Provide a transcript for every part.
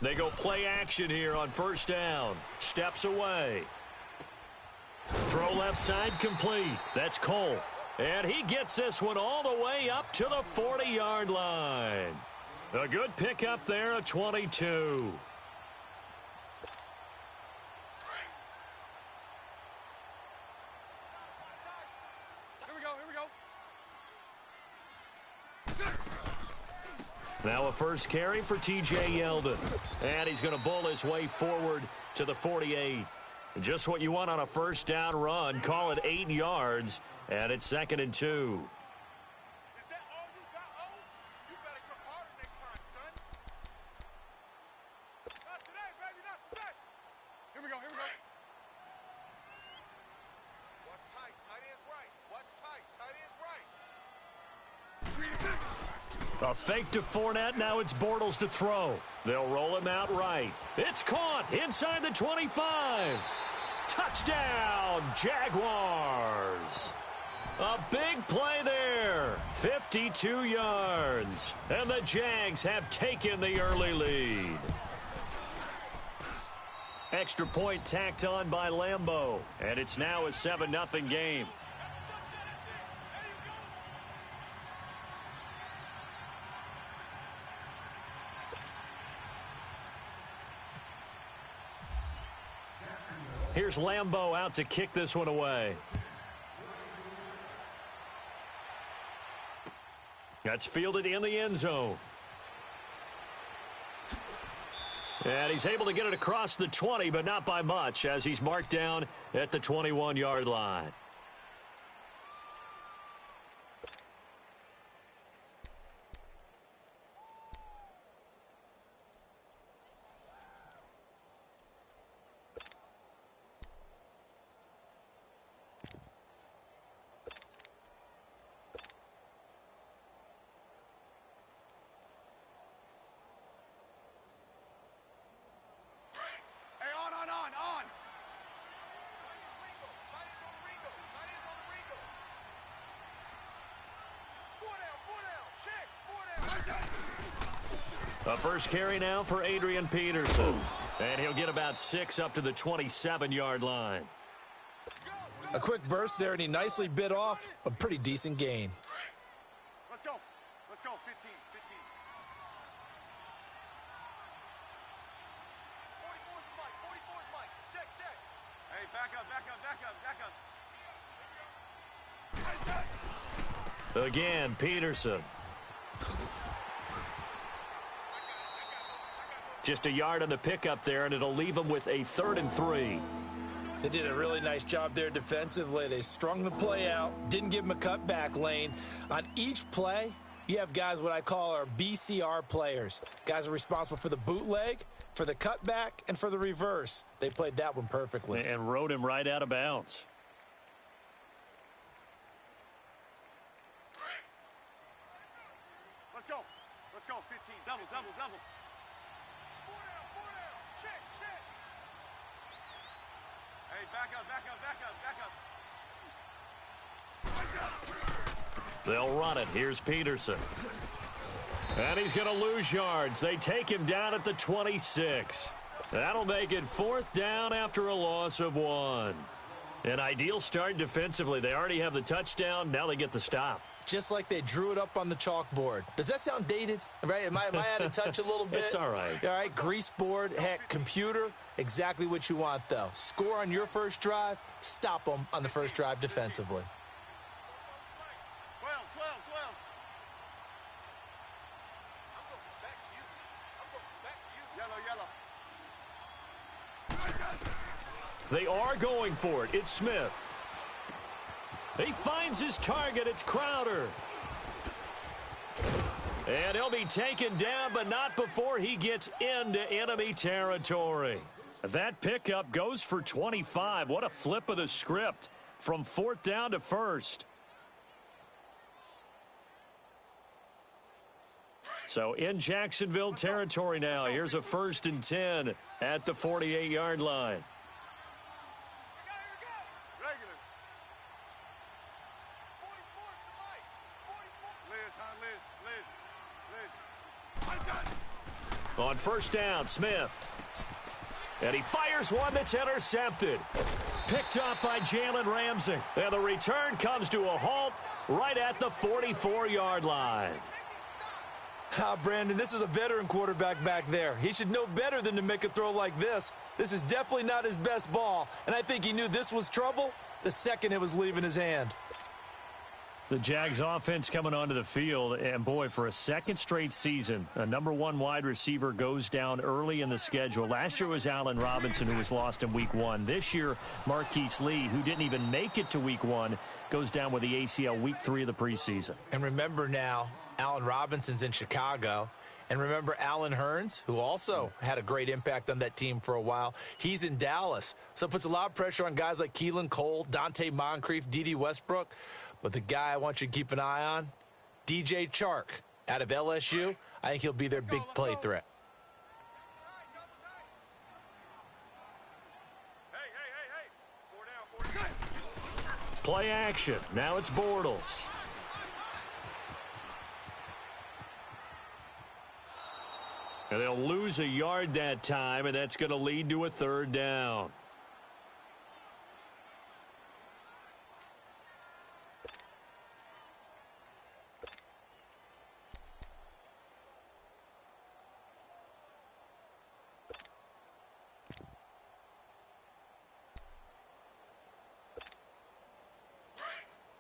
They go play action here on first down. Steps away. Throw left side complete. That's Cole. And he gets this one all the way up to the 40-yard line. A good pickup there, a 22. Here we go. Now a first carry for T.J. Yeldon. And he's going to bull his way forward to the 48. Just what you want on a first down run. Call it 8 yards, and it's 2nd and 2. Is that all you got, O? You better come harder next time, son. Not today, baby, not today. Here we go. What's tight? Tight end's right. What's tight? Tight end's right. A fake to Fournette. Now it's Bortles to throw. They'll roll him out right. It's caught inside the 25. Touchdown, Jaguars. A big play there. 52 yards. And the Jags have taken the early lead. Extra point tacked on by Lambeau. And it's now a 7-0 game. Here's Lambeau out to kick this one away. That's fielded in the end zone. And he's able to get it across the 20, but not by much, as he's marked down at the 21-yard line. A first carry now for Adrian Peterson. And he'll get about 6 up to the 27-yard line. A quick burst there, and he nicely bit off a pretty decent gain. Let's go. 15. 44 is Mike. Check. Hey, back up. Again, Peterson. Just a yard on the pickup there, and it'll leave him with a 3rd and 3. They did a really nice job there defensively. They strung the play out, didn't give him a cutback lane. On each play, you have guys what I call our BCR players. Guys are responsible for the bootleg, for the cutback, and for the reverse. They played that one perfectly. And rode him right out of bounds. Let's go. 15. Double. 4 down. Check. Hey, back up. They'll run it. Here's Peterson. And he's going to lose yards. They take him down at the 26. That'll make it 4th down after a loss of 1. An ideal start defensively. They already have the touchdown. Now they get the stop. Just like they drew it up on the chalkboard. Does that sound dated? Right? Am I out of touch a little bit? It's all right. All right, grease board, heck, computer, exactly what you want, though. Score on your first drive, stop them on the first drive defensively. 12. I'm going back to you. Yellow. They are going for it. It's Smith. He finds his target. It's Crowder. And he'll be taken down, but not before he gets into enemy territory. That pickup goes for 25. What a flip of the script from 4th down to 1st. So in Jacksonville territory now. Here's a 1st and 10 at the 48-yard line. On first down, Smith. And he fires one that's intercepted. Picked up by Jalen Ramsey. And the return comes to a halt right at the 44-yard line. Brandon, this is a veteran quarterback back there. He should know better than to make a throw like this. This is definitely not his best ball, and I think he knew this was trouble the second it was leaving his hand. The Jags offense coming onto the field, and boy, for a second straight season, a #1 wide receiver goes down early in the schedule. Last year was Allen Robinson, who was lost in week 1. This year, Marquise Lee, who didn't even make it to week 1, goes down with the ACL week 3 of the preseason. And remember now, Allen Robinson's in Chicago. And remember Allen Hurns, who also had a great impact on that team for a while. He's in Dallas. So it puts a lot of pressure on guys like Keelan Cole, Dante Moncrief, D.D. Westbrook. But the guy I want you to keep an eye on, DJ Chark out of LSU. I think he'll be their big play threat. Hey. 4 down. Play action. Now it's Bortles. And they'll lose a yard that time, and that's going to lead to a 3rd down.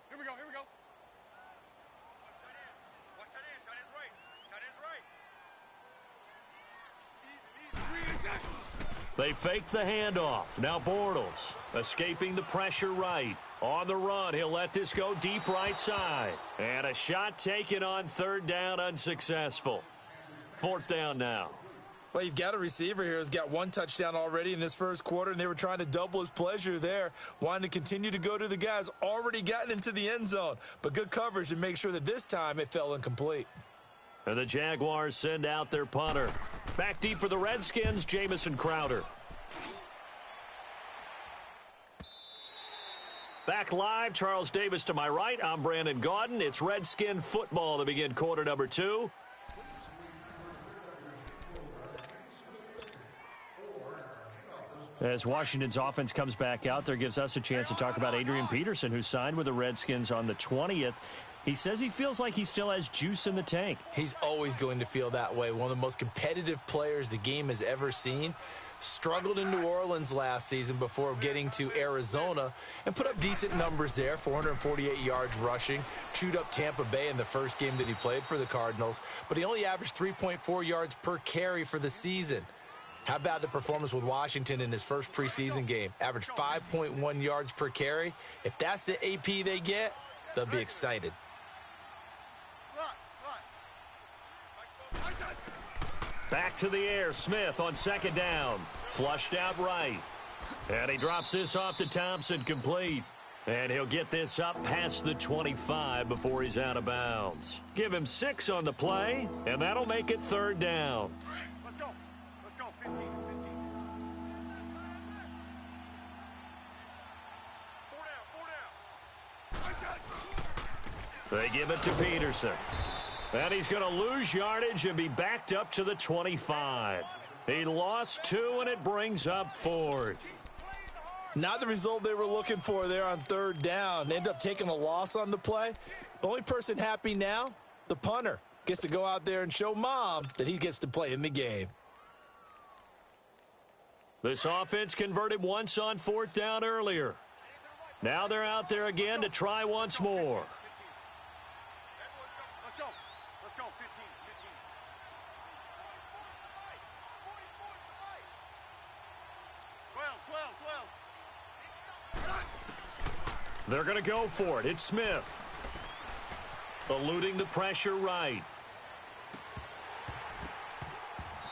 Here we go. Watch tight end. Tight end's right. They fake the handoff. Now Bortles escaping the pressure right. On the run, he'll let this go deep right side. And a shot taken on 3rd down, unsuccessful. 4th down now. Well, you've got a receiver here who's got 1 touchdown already in this first quarter, and they were trying to double his pleasure there, wanting to continue to go to the guys already gotten into the end zone. But good coverage to make sure that this time it fell incomplete. And the Jaguars send out their punter. Back deep for the Redskins, Jamison Crowder. Back live, Charles Davis to my right. I'm Brandon Gaudin. It's Redskin football to begin quarter number 2. As Washington's offense comes back out there, gives us a chance to talk about Adrian Peterson, who signed with the Redskins on the 20th. He says he feels like he still has juice in the tank. He's always going to feel that way. One of the most competitive players the game has ever seen. Struggled in New Orleans last season before getting to Arizona and put up decent numbers there, 448 yards rushing. Chewed up Tampa Bay in the first game that he played for the Cardinals, but he only averaged 3.4 yards per carry for the season. How about the performance with Washington in his first preseason game? Averaged 5.1 yards per carry. If that's the AP they get, they'll be excited. Back to the air, Smith on 2nd down. Flushed out right. And he drops this off to Thompson, complete. And he'll get this up past the 25 before he's out of bounds. Give him 6 on the play, and that'll make it 3rd down. Let's go. 15. 4 down. They give it to Peterson. And he's going to lose yardage and be backed up to the 25. He lost 2, and it brings up 4th. Not the result they were looking for there on 3rd down. They end up taking a loss on the play. The only person happy now, the punter, gets to go out there and show Mom that he gets to play in the game. This offense converted once on 4th down earlier. Now they're out there again to try once more. Let's go. 15. They're going to go for it. It's Smith. Eluding the pressure right.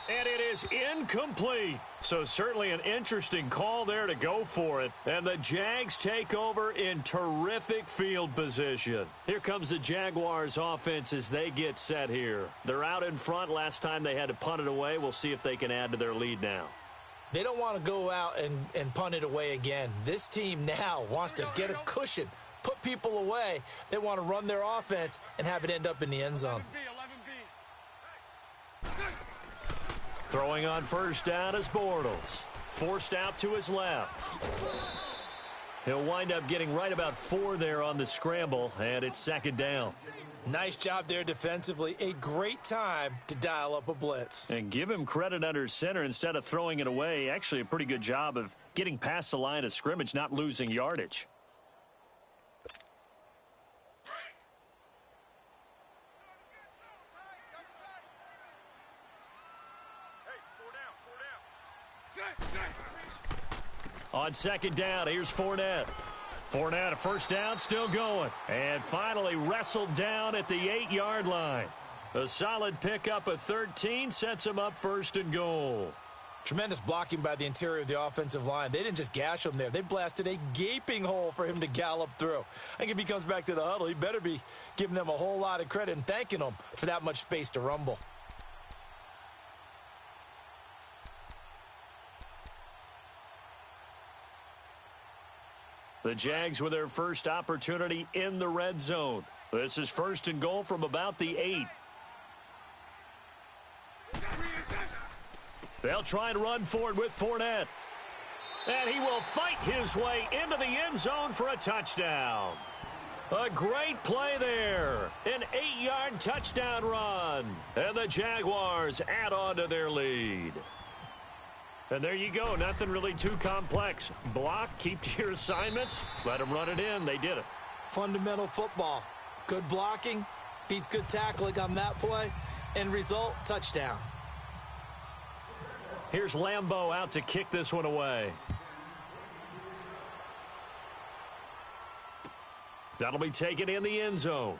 And it is incomplete. So certainly an interesting call there to go for it. And the Jags take over in terrific field position. Here comes the Jaguars offense as they get set here. They're out in front. Last time they had to punt it away. We'll see if they can add to their lead now. They don't want to go out and punt it away again. This team now wants to get a cushion, put people away. They want to run their offense and have it end up in the end zone. Throwing on first down is Bortles. Forced out to his left. He'll wind up getting right about 4 there on the scramble, and it's second down. Nice job there defensively. A great time to dial up a blitz. And give him credit under center instead of throwing it away. Actually, a pretty good job of getting past the line of scrimmage, not losing yardage. On second down, here's Fournette. Fournette, a first down, still going. And finally wrestled down at the 8-yard line. A solid pickup of 13 sets him up first and goal. Tremendous blocking by the interior of the offensive line. They didn't just gash him there. They blasted a gaping hole for him to gallop through. I think if he comes back to the huddle, he better be giving them a whole lot of credit and thanking them for that much space to rumble. The Jags with their first opportunity in the red zone. This is first and goal from about the 8. They'll try and run forward with Fournette. And he will fight his way into the end zone for a touchdown. A great play there. An 8-yard touchdown run. And the Jaguars add on to their lead. And there you go. Nothing really too complex. Block, keep to your assignments, let them run it in. They did it. Fundamental football. Good blocking beats good tackling on that play. End result, touchdown. Here's Lambeau out to kick this one away. That'll be taken in the end zone.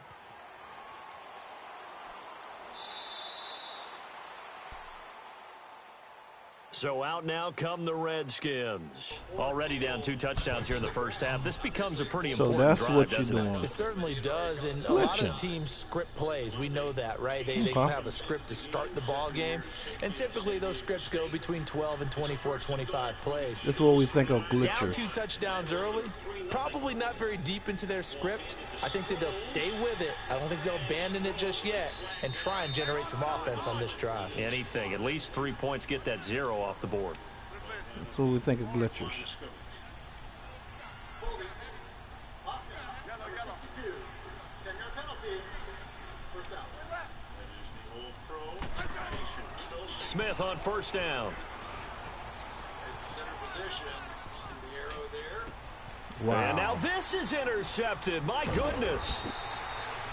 So out now come the Redskins. Already down 2 touchdowns here in the first half. This becomes a pretty important drive, doesn't it? It certainly does, and a lot of teams script plays. We know that, right? They have a script to start the ball game, and typically those scripts go between 12 and 24, 25 plays. That's what we think of glitchers. Down 2 touchdowns early, probably not very deep into their script. I think that they'll stay with it. I don't think they'll abandon it just yet and try and generate some offense on this drive. Anything. At least 3 points, get that 0 off the board. That's what we think of glitchers. Smith on first down. Wow. And now this is intercepted. My goodness.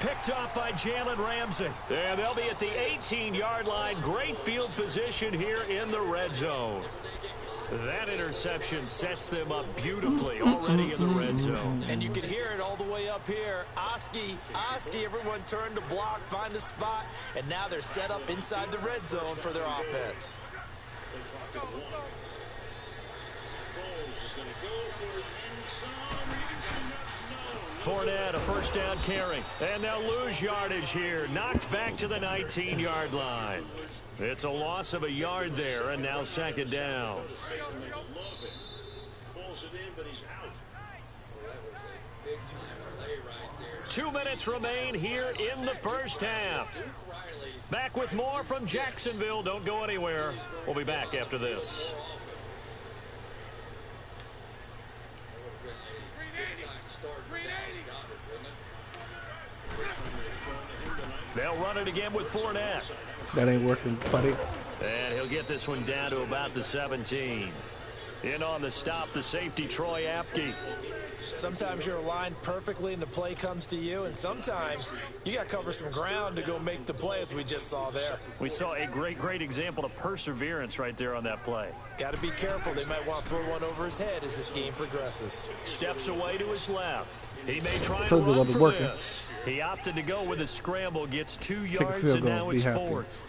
Picked up by Jalen Ramsey. And they'll be at the 18-yard line. Great field position here in the red zone. That interception sets them up beautifully already in the red zone. And you can hear it all the way up here. Oski, everyone turned to block, find a spot, and now they're set up inside the red zone for their offense. Fournette, a first down carry. And they'll lose yardage here. Knocked back to the 19-yard line. It's a loss of a yard there, and now second down. 2 minutes remain here in the first half. Back with more from Jacksonville. Don't go anywhere. We'll be back after this. They'll run it again with Fournette. That ain't working, buddy. And he'll get this one down to about the 17. In on the stop, the safety, Troy Apke. Sometimes you're aligned perfectly and the play comes to you, and sometimes you got to cover some ground to go make the play, as we just saw there. We saw a great example of perseverance right there on that play. Got to be careful. They might want to throw one over his head as this game progresses. Steps away to his left. He may try and run for this. He opted to go with a scramble, gets 2 yards, and now it's 4th.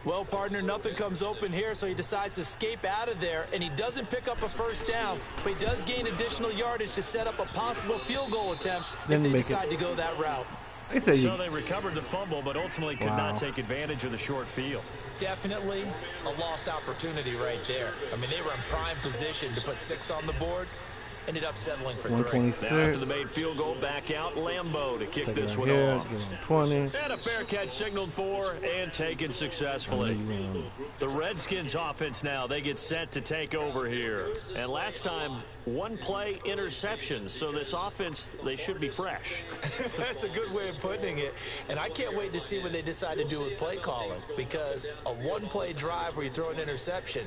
Well, partner, nothing comes open here, so he decides to escape out of there, and he doesn't pick up a first down, but he does gain additional yardage to set up a possible field goal attempt if they decide to go that route. So they recovered the fumble, but ultimately could not take advantage of the short field. Definitely a lost opportunity right there. I mean, they were in prime position to put 6 on the board, ended up settling for 3. 126. Now after the made field goal, back out Lambeau to kick Take this it one right here, off. give him 20. And a fair catch signaled for and taken successfully. The Redskins offense now, they get set to take over here. And last time, 1 play interceptions. So this offense, they should be fresh. That's a good way of putting it. And I can't wait to see what they decide to do with play calling, because a 1-play drive where you throw an interception,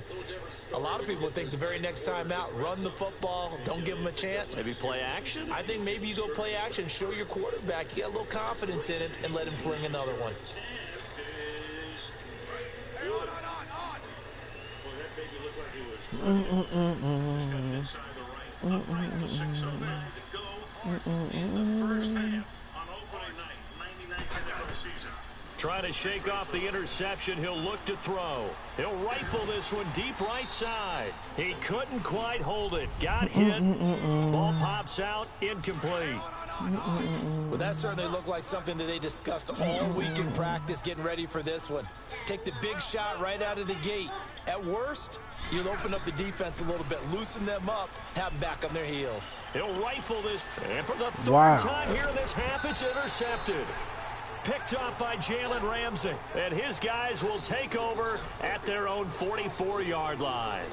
a lot of people think the very next time out, run the football, don't give them a chance. Maybe play action? I think maybe you go play action, show your quarterback you got a little confidence in it, and let him fling another one. Trying to shake off the interception. He'll look to throw. He'll rifle this one deep right side. He couldn't quite hold it. Got hit. Ball pops out. Incomplete. Well, that certainly looked like something that they discussed all week in practice getting ready for this one. Take the big shot right out of the gate. At worst, you'll open up the defense a little bit, loosen them up, have them back on their heels. He'll rifle this. And for the third time here in this half, it's intercepted. Picked up by Jalen Ramsey. And his guys will take over at their own 44-yard line.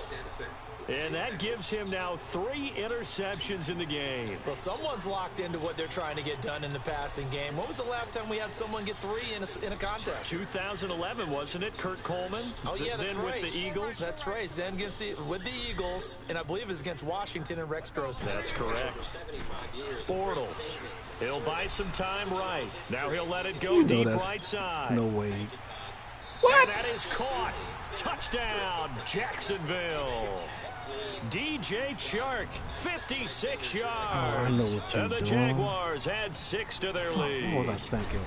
And that gives him now 3 interceptions in the game. Well, someone's locked into what they're trying to get done in the passing game. When was the last time we had someone get 3 in a contest? 2011, wasn't it? Kurt Coleman? Oh, yeah, that's right. With the Eagles? That's right. Then with the Eagles, and I believe it's against Washington and Rex Grossman. That's correct. Bortles. He'll buy some time right. Now he'll let it go deep right side. No way. What? And that is caught. Touchdown, Jacksonville. DJ Chark, 56 yards. And the Jaguars add 6 to their lead. What was I thinking?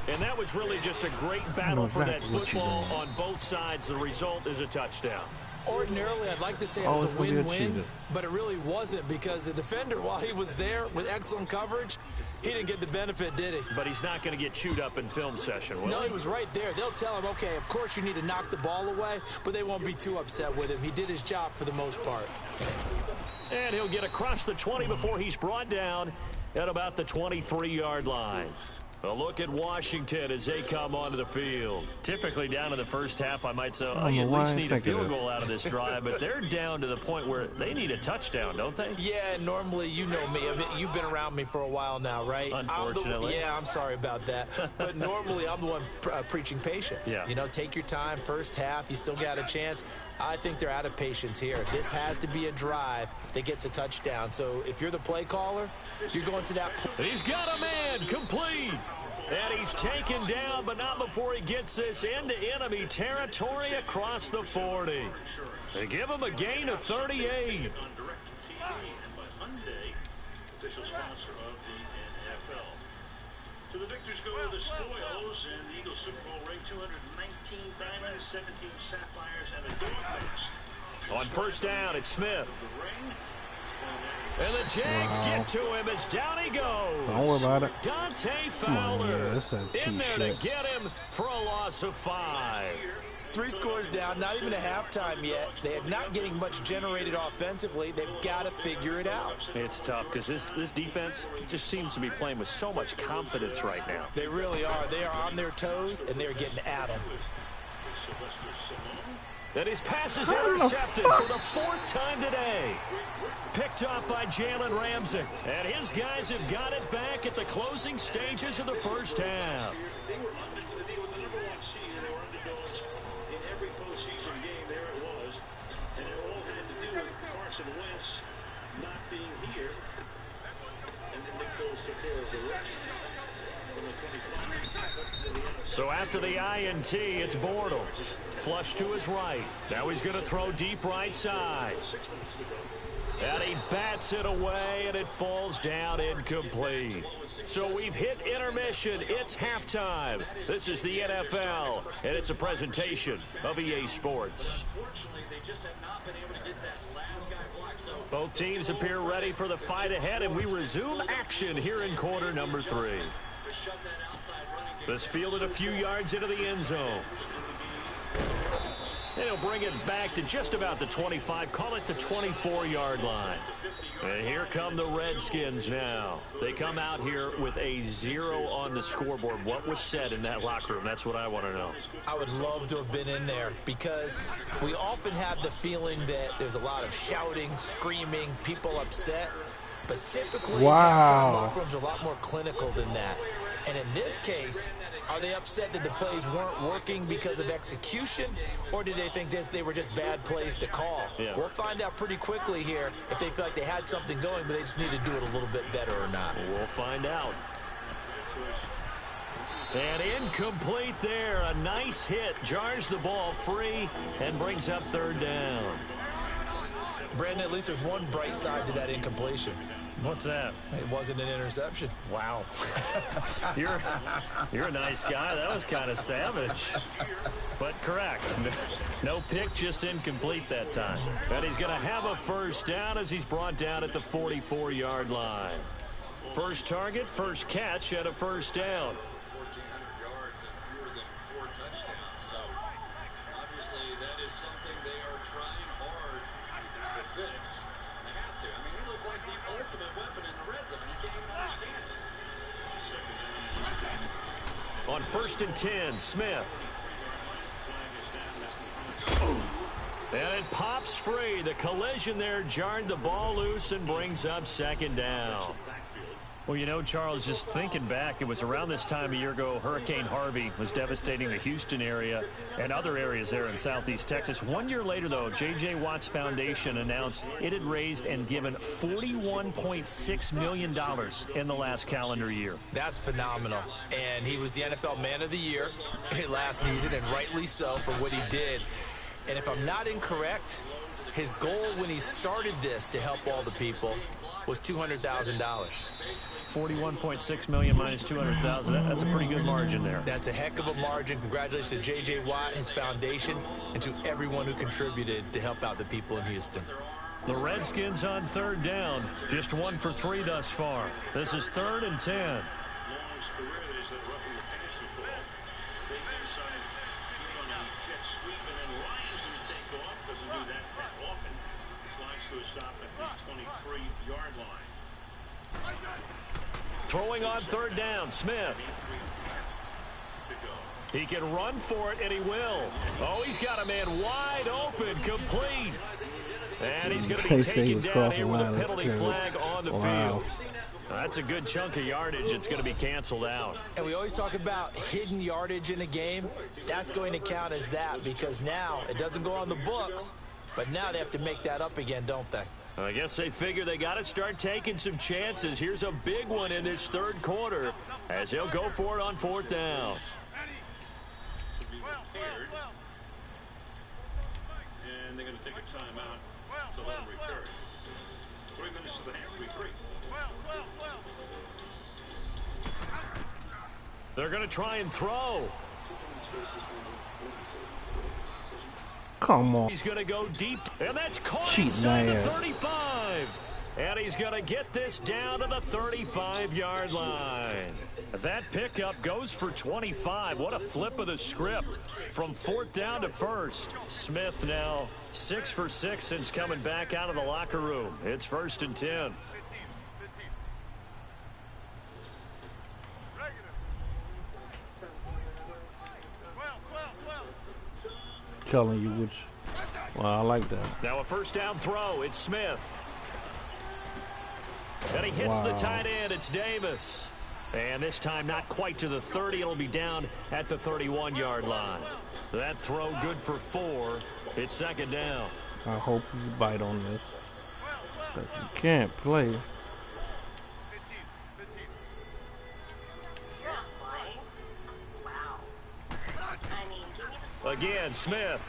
And that was really just a great battle for that football on both sides. The result is a touchdown. Ordinarily, I'd like to say it was a win-win, but it really wasn't, because the defender, while he was there with excellent coverage, he didn't get the benefit, did he? But he's not going to get chewed up in film session, will he? No, he was right there. They'll tell him, okay, of course you need to knock the ball away, but they won't be too upset with him. He did his job for the most part. And he'll get across the 20 before he's brought down at about the 23-yard line. A look at Washington as they come onto the field. Typically down in the first half, I might say, oh, you at least need a field goal out of this drive, but they're down to the point where they need a touchdown, don't they? Yeah, normally, you know me. I mean, you've been around me for a while now, right? Unfortunately. I'm sorry about that. But normally, I'm the one preaching patience. Yeah. You know, take your time. First half, you still got a chance. I think they're out of patience here. This has to be a drive that gets a touchdown. So if you're the play caller, you're going to that. He's got a man, complete. And he's taken down, but not before he gets this into enemy territory across the 40. They give him a gain of 38. To the victors go the spoils, and the Eagles Super Bowl ring, 219 diamonds, 17 sapphires, and a dog mask. On first down, it's Smith. And the Jags get to him as down he goes. Don't worry about it. Dante Fowler in there to shit. get him for a loss of 5. 3 scores down, not even a halftime yet. They are not getting much generated offensively. They've got to figure it out. It's tough because this defense just seems to be playing with so much confidence right now. They really are. They are on their toes, and they're getting at them. And his pass is intercepted for the 4th time today. Picked up by Jalen Ramsey. And his guys have got it back at the closing stages of the first half. They were undisputed. They were the number 1 seed, and they were underdogs in every postseason game. There it was. And it all had to do with Carson Wentz not being here. And then Nick Foles took care of the rest. From the 25. So after the INT, it's Bortles. Flush to his right. Now he's going to throw deep right side. And he bats it away, and it falls down incomplete. So we've hit intermission. It's halftime. This is the NFL, and it's a presentation of EA Sports. Both teams appear ready for the fight ahead, and we resume action here in quarter number 3. This fielded a few yards into the end zone. And he'll bring it back to just about the 25, call it the 24-yard line. And here come the Redskins now. They come out here with a 0 on the scoreboard. What was said in that locker room? That's what I want to know. I would love to have been in there because we often have the feeling that there's a lot of shouting, screaming, people upset. But typically, halftime locker rooms are a lot more clinical than that. And in this case, are they upset that the plays weren't working because of execution, or did they think they were just bad plays to call? Yeah. We'll find out pretty quickly here if they feel like they had something going, but they just need to do it a little bit better or not. We'll find out. And incomplete there. A nice hit. Jars the ball free and brings up third down. Brandon, at least there's one bright side to that incompletion. What's that? It wasn't an interception. Wow. You're a nice guy. That was kind of savage. But correct. No pick, just incomplete that time. And he's going to have a first down as he's brought down at the 44-yard line. First target, first catch, and a first down. 1,400 yards and fewer than 4 touchdowns. So, obviously, that is something they are trying hard to fix. They have to. I mean, he looks like the ultimate weapon in the red zone. You can't even understand it. On 1st and 10, Smith. And it pops free. The collision there jarred the ball loose and brings up second down. Well, you know, Charles, just thinking back, it was around this time a year ago, Hurricane Harvey was devastating the Houston area and other areas there in southeast Texas. 1 year later, though, J.J. Watt's Foundation announced it had raised and given $41.6 million in the last calendar year. That's phenomenal. And he was the NFL Man of the Year last season, and rightly so for what he did. And if I'm not incorrect, his goal when he started this to help all the people was $200,000. 41.6 million minus 200,000. That's a pretty good margin there. That's a heck of a margin. Congratulations to J.J. Watt, his foundation, and to everyone who contributed to help out the people in Houston. The Redskins on third down. Just 1 for 3 thus far. This is 3rd and 10. Long's career is that roughing the passing ball. Big inside on a jet sweep, and then Ryan's going to take off. Doesn't do that often. He slides to a stop at the 23-yard line. Throwing on third down, Smith. He can run for it, and he will. Oh, he's got a man wide open, complete. And he's going to be taken down here with a penalty flag on the field. That's a good chunk of yardage. It's going to be canceled out. And we always talk about hidden yardage in a game. That's going to count as that because now it doesn't go on the books, but now they have to make that up again, don't they? I guess they figure they got to start taking some chances. Here's a big one in this third quarter as he'll go for it on 4th down. And they're going to take a timeout to let him return. 3 minutes to the half, 3-3. They're going to try and throw. Come on. He's going to go deep, and that's caught Cheating inside the ass. 35. And he's going to get this down to the 35-yard line. That pickup goes for 25. What a flip of the script from 4th down to 1st. Smith now 6 for 6 since coming back out of the locker room. It's 1st and 10. Telling you which. Well, I like that. Now a first down throw. It's Smith. And he hits the tight end. It's Davis. And this time not quite to the 30. It'll be down at the 31-yard line. That throw good for 4. It's 2nd down. I hope you bite on this. But you can't play. Again, Smith.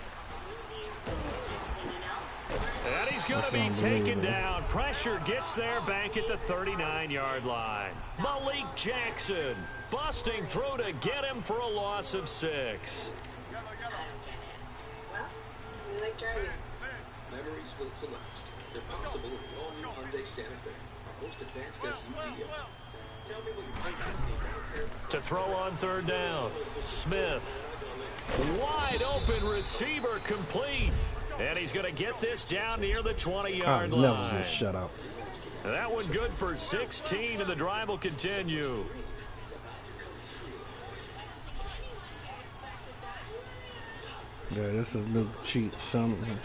And he's going to be taken down. Pressure gets there back at the 39-yard line. Malik Jackson busting through to get him for a loss of 6. Memories built to last. They're possible in the all-new Hyundai Santa Fe, our most advanced SUV yet. Tell me what you think of the team. To throw on third down, Smith. Wide open receiver complete. And he's going to get this down near the 20-yard I'll never line. get shut out. That one good for 16, and the drive will continue. Yeah, this is a new cheat. Something.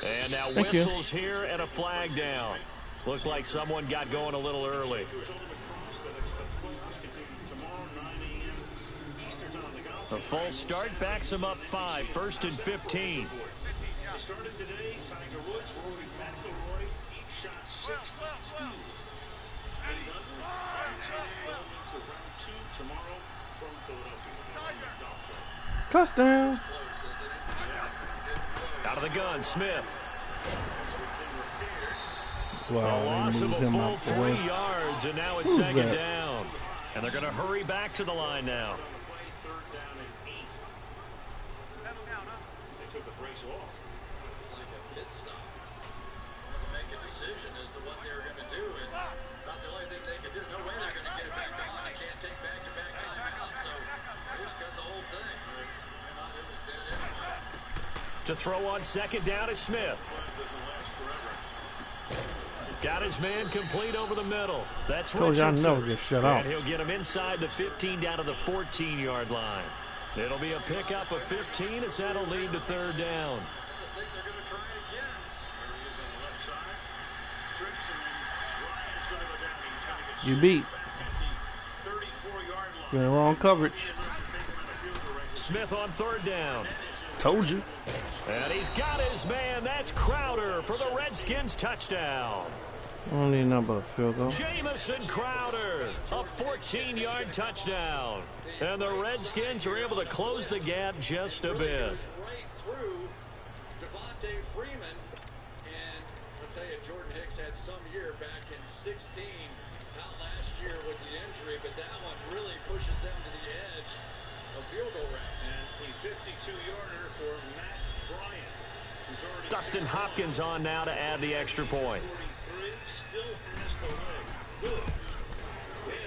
And now Thank you. whistles here and a flag down. Looked like someone got going a little early. A false start backs him up 5, 1st and 15. Started today, Tiger Woods, Rory McIlroy, each shot 62. To round 2 tomorrow from Philadelphia. Touchdown. Out of the gun, Smith. A Wow, loss they of moved a him full out the 3 way. yards, and now it's Who's second that? down. And they're going to hurry back to the line now. Third down and 8. Settle down, huh? They took the brakes off. It's like a pit stop. To make a decision as to what they were going to do, and about the only thing they could do. No way they're going to get it back on. They can't take back-to-back timeouts, so they just cut the whole thing. You know, it was dead anyway. To throw on second down is Smith. Got his man complete over the middle. That's Told you I'd Richardson. never get shut out. And he'll get him inside the 15 down to the 14-yard line. It'll be a pickup of 15 as that'll lead to third down. I think they're going to try it again. There he is on the left side. Trips, and then Ryan's going to go down. He's going to get You beat. at the 34-yard line. You're in the wrong coverage. Smith on third down. Told you. And he's got his man. That's Crowder for the Redskins touchdown. I don't need nothing but a field goal. Jamison Crowder, a 14-yard touchdown. And the Redskins are able to close the gap just a bit. Right through Devontae Freeman, and I'll tell you, Jordan Hicks had some year back in 16, not last year with the injury, but that one really pushes them to the edge of field goal range. And a 52-yarder for Matt Bryant, who's already Dustin Hopkins on now to add the extra point. 43, still has the leg.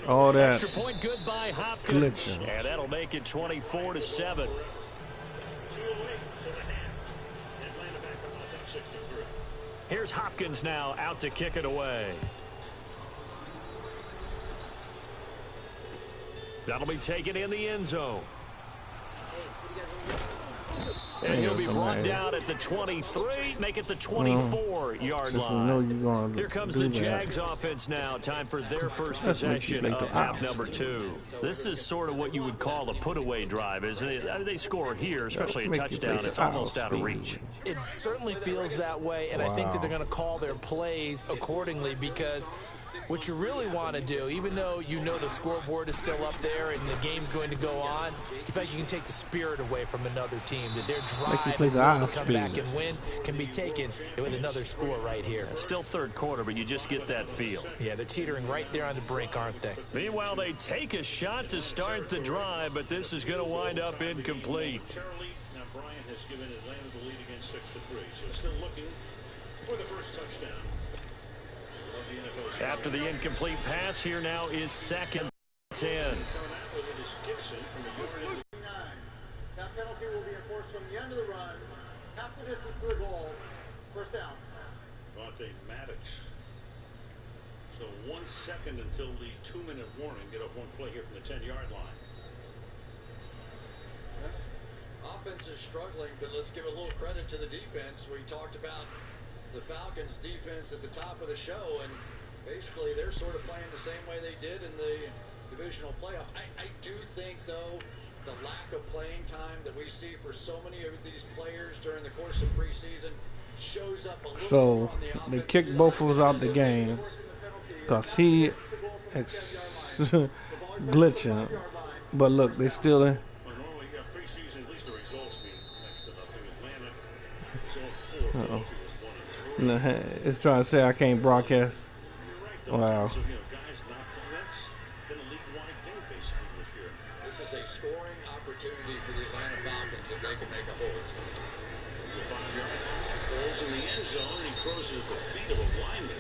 Good. All that. Extra point good by Hopkins. Glitching. And that'll make it 24-7. 2 away to the half. Atlanta back up on top 63. Here's Hopkins now out to kick it away. That'll be taken in the end zone. And he'll be brought down at the 23, make it the 24-yard Since we know line. you're gonna Here comes do the that. Jags offense now. Time for their first Let's make possession you of make the half odds. number 2. This is sort of what you would call a put-away drive, isn't it? I mean, they score here, especially a Make you touchdown. take It's the almost odds, out of please. reach. It certainly feels that way, and I think that Wow. they're going to call their plays accordingly, because what you really want to do, even though you know the scoreboard is still up there and the game's going to go on, in fact, you can take the spirit away from another team, that their drive play and the will to odds come speed. back and win can be taken with another score right here. Still third quarter, but you just get that feel. Yeah, they're teetering right there on the brink, aren't they? Meanwhile, they take a shot to start the drive, but this is going to wind up incomplete. Terribly. Now Bryant has given Atlanta the lead against 6-3. So still looking for the first touchdown. Love the NFL. After the incomplete pass, here now is second 10. Coming out with it is Gibson from the yard. That penalty will be enforced from the end of the run, half the distance to the goal, first down. Vontae Maddox. So 1 second until the 2-minute warning. Get up one play here from the 10-yard line. Offense is struggling, but let's give a little credit to the defense. We talked about the Falcons' defense at the top of the show, and basically they're sort of playing the same way they did in the divisional playoff. I do think, though, the lack of playing time that we see for so many of these players during the course of preseason shows up a little more So on the they offensive kicked side both of us out the than game because he glitching. But look, they still in. Well, normally you got preseason, at least the results being next to nothing. Atlanta is on 4. Philadelphia was 1 and 3. It's trying to say I can't broadcast. You're right, though. Wow. So, guys not playing. been a league-wide thing basically this year. This is a scoring opportunity for the Atlanta Falcons if they can make a hold. The 5-yard line, falls in the end zone, and he throws it at the feet of a lineman.